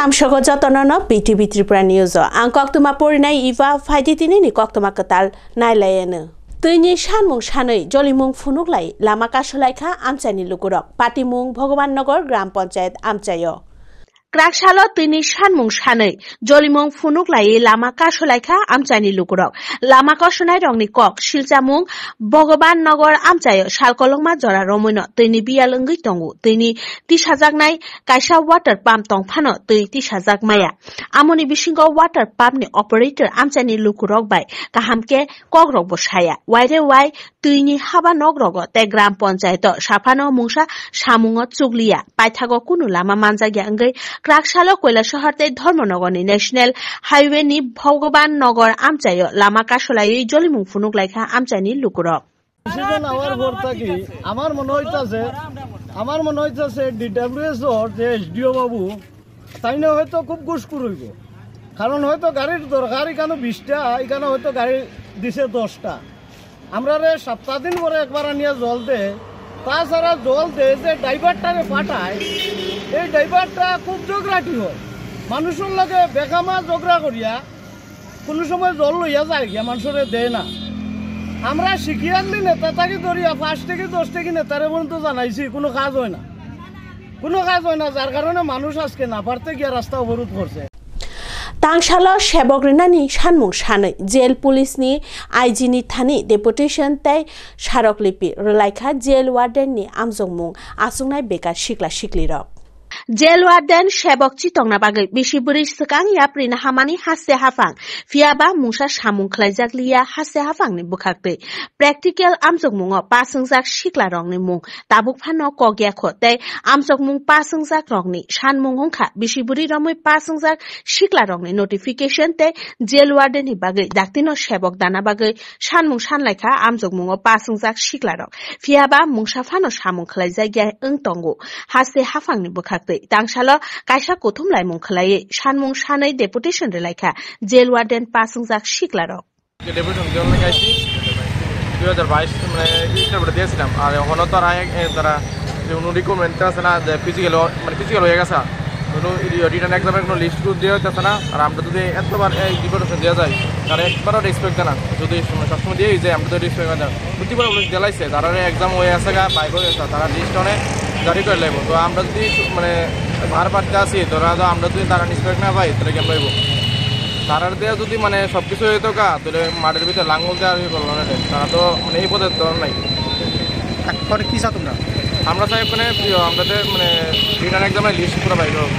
samshogo jotonono BTV Tripura News ang koktuma porinai iwa faiditini ni koktuma ketal nailayeno tৈনি সানমুং সাनै জলিমুং ফুনুকলাই লামা কাশলাইখা আমচাইনি লুকুরক পাটিমুং ভগবাননগর গ্রাম পঞ্চায়েত আমচাইয় ক্রাকশালো তৈনি সানমুং সাनै জলিমুং ফুনুকলাই লামা কাশলাইখা আমচাইনি লুকুরক লামা কাশনাই রংনি কক শিলচামুং ভগবাননগর আমচাইয় সালকলংমা জরা রমৈন তৈনি বিয়ালঙ্গৈ তঙ্গু তৈনি 30,000 নাই কাইসা ওয়াটার পাম্প তংফানো তৈ 30,000 মায়া আমনি বিসিংগ ওয়াটার পাম্পনি অপারেটর আমচাইনি লুকুরক বাই কাহামকে কগ্রক বসায়া ওয়াইরে ওয়াই তৈনি হাবা নগরগ তে গ্রাম পঞ্চায়েত সাফানো মুংসা সামুঙ্গ চুগলিয়া পাইথাগো কুনু লামা মানজাগিয়া अंगै क्राकशालो কৈলাসহর তে ধর্মনগরনি ন্যাশনাল হাইওয়ে নি ভগবাননগর আমচাইয় লামা কাশলাই জলিমুং ফুনুকলাইখা আমচাইনি লুকুরক আমার মনে হইতাছে ডিডব্লিউএস ওর যে এসডিও বাবু তাই না হয়তো খুব ঘুষখোর হইব কারণ হয়তো গাড়ির দরকার এখানে 20টা এখানে হয়তো গাড়ি দিছে 10টা আমরা সপ্তাহ দিন পরে একবার নিয়ে জল দে তাছাড়া জল দে যে ড্রাইভারটারে পাঠায় এই ড্রাইভারটা খুব জগরাটি হয় মানুষের লগে বেকামা জগরা করিয়া কোনো সময় জল লইয়া যায় গিয়া মানুষের দেয় না আমরা শিখি আনলি নেতা তাকে ধরিয়া 5 থেকে 10 থেকে নেতারে পর্যন্ত জানাইছি কোনো কাজ হয় না যার কারণে মানুষ আজকে না পারতে গিয়া রাস্তা অবরোধ করছে तांगशालो सेबग्रिनानि सानमुं सानै जेल पुलिसनि आइजिनि थानि डेपुटेशन तै सारकलिपि रलाइखा जेल वार्डेननि आमजंमुं आसुंनाय बेकार सिक्ला सिक्लिरक जेल वार्डेन सेबक चितंना बागै बिसिबुरि सकां याप्रिना हामानि हासे हाफां फियाबा मुसा सामुं खलाइजाकलिया हासे हाफांनि बुखाक्तै प्रेक्टिकल आमजंमुंआव पासंजाक सिक्ला रंनि मुं ताबुक फानो कग्याखो तै आमजंमुं पासंजाक रंनि सानमुं हंखा बिसिबुरि रमै पासंजाक सिक्ला रंनि नोटिफिकेशन तै जेल वार्डेननि बागै दाक्तिनो सेबक दाना बागै सानमुं सानलाइखा आमजंमुंआव पासंजाक सिक्ला रं फियाबा मुसा फानो सामुं खलाइजागिया ओंतंगो हासे हाफांनि बुखाक्तै तांगशालो काइसा कोथुमलाय मुंखलायै सानमुं सानै डेपुटेशन रेलाइखा जेल वार्डेन पासंजाक सिक्लारक डेपुटेशन जेल लागाইছি 2022 মানে ইন্টারভিউ দিয়েছিলাম আর এখন তো তারা যে রিকমেন্ড আছে না যে ফিজিক্যাল হয়ে গেছে কোনো রিটার্ন এক্সামের কোনো লিস্ট গ্রুপ দেওয়া হচ্ছে না আর আমরা যদি এতবার এই ডিপুটেশন দেওয়া যায় তারা একবারও রেসপেক্ট দেয় না যদি সবসময় দিয়েই যায় আমরা তো রেসপেক্ট দেয় প্রতিবার দিলাইছে যারা এক্সাম হয়ে আছে বাইক হয়ে আছে তারা লিস্ট অনেক জারি করে লাগবো তো আমরা যদি মানে ভার পাড়তে আসি তোরা তো আমরা যদি তারা রেসপেক্ট না পাই তাহলে কেমন লাগবো তারার দেওয়া যদি মানে সব কিছু হইতো তাহলে মাঠের ভিতরে লাঙ্গল দেওয়া করলো না তারা তো মানে এই পদের ধর নাই এখন কি চাও তোমরা আমরা চাই ওখানে আমাদের মানে রিটার্ন এক্সামের লিস্ট পুরো বাইর হোক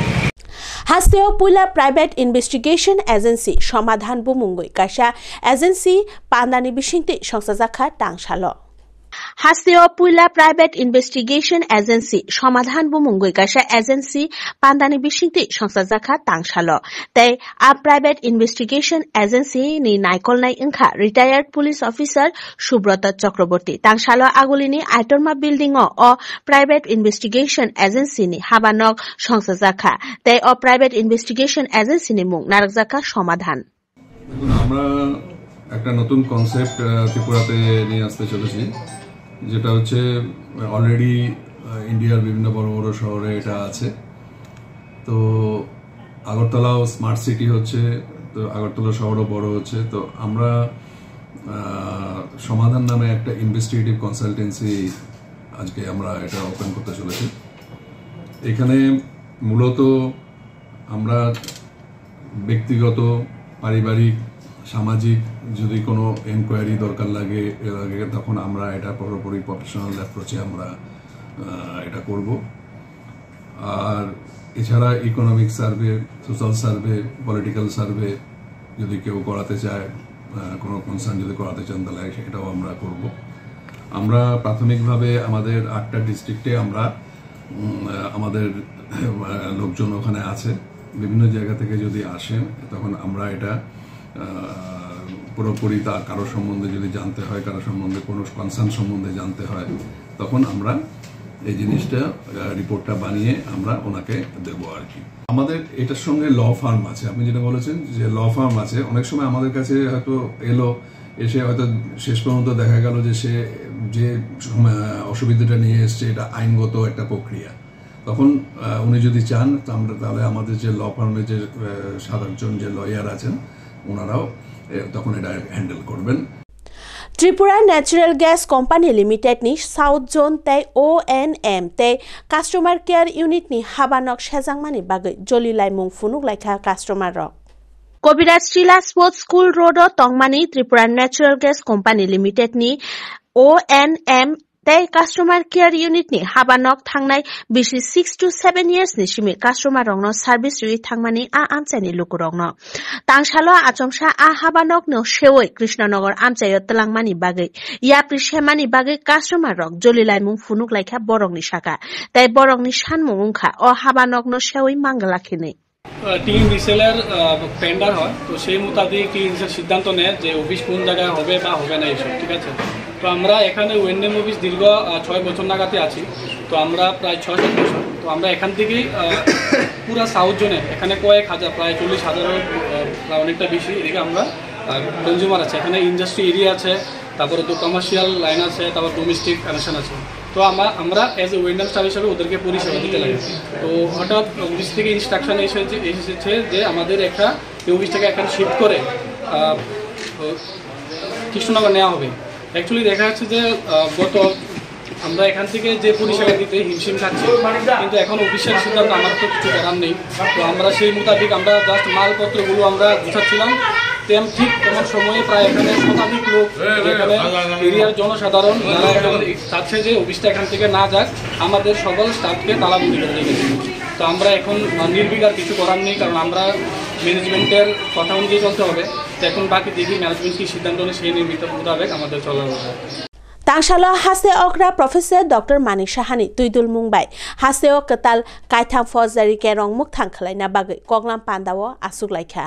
হাস্তেও পুইলা প্রাইভেট ইনভেস্টিগেশন এজেন্সি সমাধান বুমুঙ্গই কাশা এজেন্সি পান্দানি বিশিংতি সংসাজাখা টাংশালো হাস্তেও পুইলা প্রাইভেট ইনভেস্টিগেশন এজেন্সি সমাধান বুমুঙ্গই কাশা এজেন্সি পান্দানি বিশিংতি সংসাজাখা টাংশালো তাই আ প্রাইভেট ইনভেস্টিগেশন এজেন্সি নি নাইকলনাই ওংখা retired police officer Subrata Chakraborty টাংশালো আগুলিনি আইটরমা বিল্ডিং অ প্রাইভেট ইনভেস্টিগেশন এজেন্সি নি হাবানক সংসাজাখা তাই অ প্রাইভেট ইনভেস্টিগেশন এজেন্সি নি মুং নারকজাখা সমাধান আমরা একটা নতুন কনসেপ্ট ত্রিপুরাতে নিয়ে আসতে চলেছি যেটা হচ্ছে অলরেডি ইন্ডিয়ার বিভিন্ন বড় বড় শহরে এটা আছে তো আগরতলাও স্মার্ট সিটি হচ্ছে তো আগরতলা শহরও বড় হচ্ছে তো আমরা সমাধান নামে একটা ইনভেস্টিগেটিভ কনসালটেন্সি আজকে আমরা এটা ওপেন করতে চলেছি এখানে মূলত আমরা ব্যক্তিগত পারিবারিক সামাজিক যদি কোনো এনকোয়ারি দরকার লাগে তখন আমরা এটা পুরোপুরি প্রফেশনাল অ্যাপ্রোচে আমরা এটা করব আর এছাড়া economic survey social survey political survey যদি কেউ করাতে চায় কোনো কনসার্ন যদি করাতে চান তাহলে সেটাও আমরা করব আমরা প্রাথমিকভাবে আমাদের 8টা ডিস্ট্রিক্টে আমরা আমাদের লোকজন ওখানে আছে বিভিন্ন জায়গা থেকে যদি আসেন তখন আমরা এটা পুরোপুরি তার কারো সম্বন্ধে যদি জানতে হয় কারো সম্বন্ধে কোনো কনসার্ন সম্বন্ধে জানতে হয় তখন আমরা এই জিনিসটা রিপোর্টটা বানিয়ে আমরা ওনাকে দেব আর কি আমাদের এটার সঙ্গে ল ফার্ম আছে আপনি যেটা বলেছেন যে ল ফার্ম আছে অনেক সময় আমাদের কাছে হয়তো এসে হয়তো শেষ পর্যন্ত দেখা গেল যে সে যে অসুবিধাটা নিয়ে এসছে এটা আইনগত একটা প্রক্রিয়া তখন উনি যদি চান তাহলে আমাদের যে ল ফার্মে যে সাধারণ যে লয়ার আছেন ওনারাও তখন এটা হ্যান্ডেল করবেন। Tripura Natural Gas Company Limited ni South Zone tay ONM tay Customer Care Unit ni habanok shajangmani bagai joli laimung funuk laikha customer rok. Kobirat Stila Sports School Road tongmani Tripura Natural Gas Company Limited ni ONM tay Customer Care Unit ni habanok thangnai bisi 6 to 7 years ni simi customer rokno service rui thangmani amchani lukurokno tangshalo achomsa habanok no shewoi Krishnanagar amchayo tlangmani bagai yapri shemani bagai customer rok jolilaimung funuk laikha borokni saka tai borokni sanmung ungkha o habanok no shewoi mangalakhini team reseller tender হয় তো সেই মোতাবেক team সিদ্ধান্ত নেয় যে office কোন জায়গায় হবে বা হবে না এইসব ঠিক আছে। তো আমরা এখানে ওয়েন্ডেম অফিস দীর্ঘ 6 বছর নাগাতে আছি, তো আমরা প্রায় 6-7 বছর। তো আমরা এখান থেকেই পুরো সাউথ জোনে এখানে কয়েক হাজার প্রায় 40,000 অনেকটা বেশি এদিকে আমরা কনজিউমার আছে, এখানে ইন্ডাস্ট্রি এরিয়া আছে, তারপরে তো কমার্শিয়াল লাইন আছে, তারপর ডোমেস্টিক কানেকশন আছে। তো আমরা এজ এ ওয়েন্ডার স্টাফ হিসাবে ওদেরকে পরিষেবা দিতে লাগে। তো হঠাৎ অফিস থেকে ইনস্ট্রাকশন এসেছে যে আমাদের একটা অফিস থেকে এখানে শিফট করে কৃষ্ণনগর নেওয়া হবে। অ্যাকচুয়ালি দেখা যাচ্ছে যে আমরা এখান থেকে যে পরিষেবা দিতে হিমশিম খাচ্ছি, কিন্তু এখন অফিসিয়াল সিদ্ধান্ত আমার তো কিছু করার নেই। তো আমরা সেই মোতাবেক আমরা জাস্ট মালপত্রগুলো আমরা গুছাচ্ছিলাম, ঠিক তেমন সময়ে প্রায় এখানে শতাধিক লোক এখানে এরিয়ার জনসাধারণ যারা চাচ্ছে যে অফিসটা এখান থেকে না যাক, আমাদের সকল স্টাফকে তালাবন্দি করে রেখেছে। তো আমরা এখন নির্বিকার কিছু করার নেই, কারণ আমরা ম্যানেজমেন্টের কথা অনুযায়ী চলতে হবে। তো এখন বাকি দেখি ম্যানেজমেন্ট কি সিদ্ধান্ত নেয় সেই নির্মিত মোতাবেক আমাদের চলা হবে। Tangshalo hase okra Professor Dr. Manik Shahani tuidul mungbai hase ok ketal kaithang fojari kerong mukthang khlaina bagai koglam pandawo asuk laikha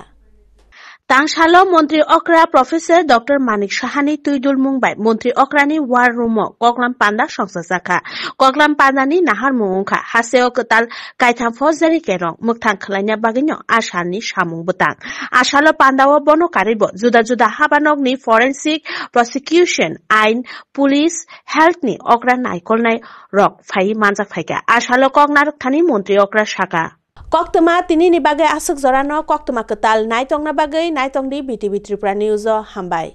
Tangshalo Montri Okra Professor Dr. Manik Shahani tuidul mungbai Montri Okrani war room koglam panda songsasakha koglam pandani nahar mungkha hase ok ketal kaithang fojari kerong mukthang khlaina bagino ashani samung butang ashalo pandawo bono karibo juda juda habanok ni forensic prosecution ain police health ni okra naikol nai rok phai manjak phaika ashalo kognarok thani Montri Okra Shaka Koktoma tini ni bagai asuk zorano koktoma ketal naitong na bagai naitong di BTV Tripura News hambai